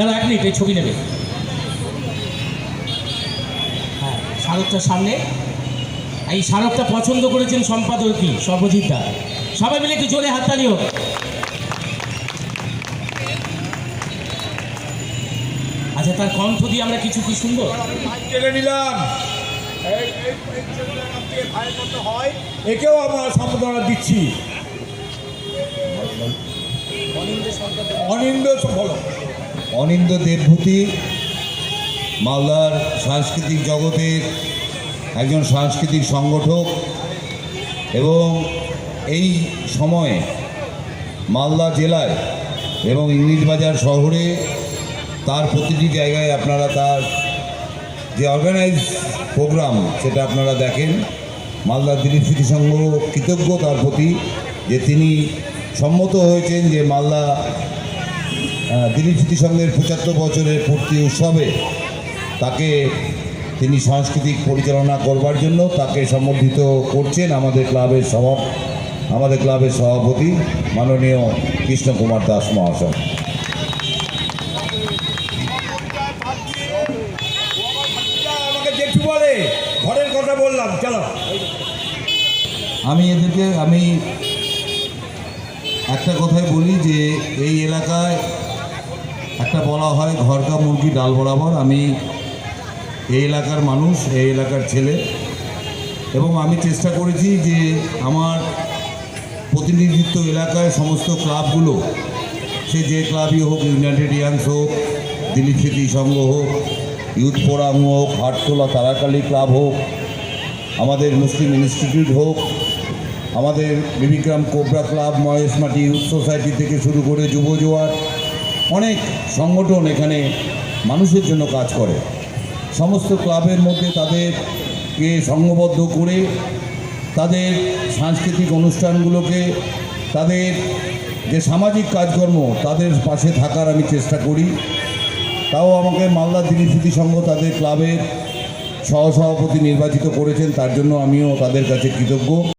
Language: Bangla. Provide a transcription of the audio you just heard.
দাদা 1 মিনিট, এই ছবি নেবে। হ্যাঁ, স্মারকটার সামনে। এই স্মারকটা পছন্দ করেছেন সম্পাদক সর্বজিৎ দা। সবাই মিলে একটু জোরে হাততালি হোক। আচ্ছা, তার কণ্ঠ দিয়ে আমরা কিছু কি শুনবো? নিলাম, একেও আমরা সম্পাদনা দিচ্ছি। অনিন্দ্য দেবভূতি মালদার সাংস্কৃতিক জগতের একজন সাংস্কৃতিক সংগঠক এবং এই সময়ে মালদা জেলায় এবং ইংলিশবাজার শহরে তার প্রতিটি জায়গায় আপনারা তার যে অর্গানাইজ প্রোগ্রাম সেটা আপনারা দেখেন। মালদা দিলীপ স্মৃতি সংঘ কৃতজ্ঞ তার প্রতি যে তিনি সম্মত হয়েছেন যে মালদা দিলীপ স্মৃতি সংঘের 75 বছরের পূর্তি উৎসবে তাকে তিনি সাংস্কৃতিক পরিচালনা করবার জন্য তাকে সম্বর্ধিত করছেন আমাদের ক্লাবের সভাপতি মাননীয় কৃষ্ণ কুমার দাস মহাশয়। আমাকে যেটু বলে ঘরের কথা বললাম, চলো। আমি একটা কথাই বলি যে এই এলাকায় একটা বলা হয় ঘরকা মুরগি ডাল বরাবর। আমি এই এলাকার মানুষ, এই এলাকার ছেলে, এবং আমি চেষ্টা করেছি যে আমার প্রতিনিধিত্ব এলাকায় সমস্ত ক্লাবগুলো, সে যে ক্লাবই হোক, ইউনাইটেড ইয়াংস হোক, দিলীপ স্মৃতি সংঘ হোক, ইউথ ফোরাম হোক, হাটতলা তারাকালী ক্লাব হোক, আমাদের মুসলিম ইনস্টিটিউট হোক, আমাদের বিবিগ্রাম কোবরা ক্লাব, মহেশমাটি ইউথ সোসাইটি থেকে শুরু করে যুব জোয়ার, অনেক সংগঠন এখানে মানুষের জন্য কাজ করে। সমস্ত ক্লাবের মধ্যে তাদেরকে সংঘবদ্ধ করে তাদের সাংস্কৃতিক অনুষ্ঠানগুলোকে, তাদের যে সামাজিক কাজকর্ম, তাদের পাশে থাকার আমি চেষ্টা করি। তাও আমাকে মালদা দিলীপ স্মৃতি সংঘ তাদের ক্লাবের সহসভাপতি নির্বাচিত করেছেন, তার জন্য আমিও তাদের কাছে কৃতজ্ঞ।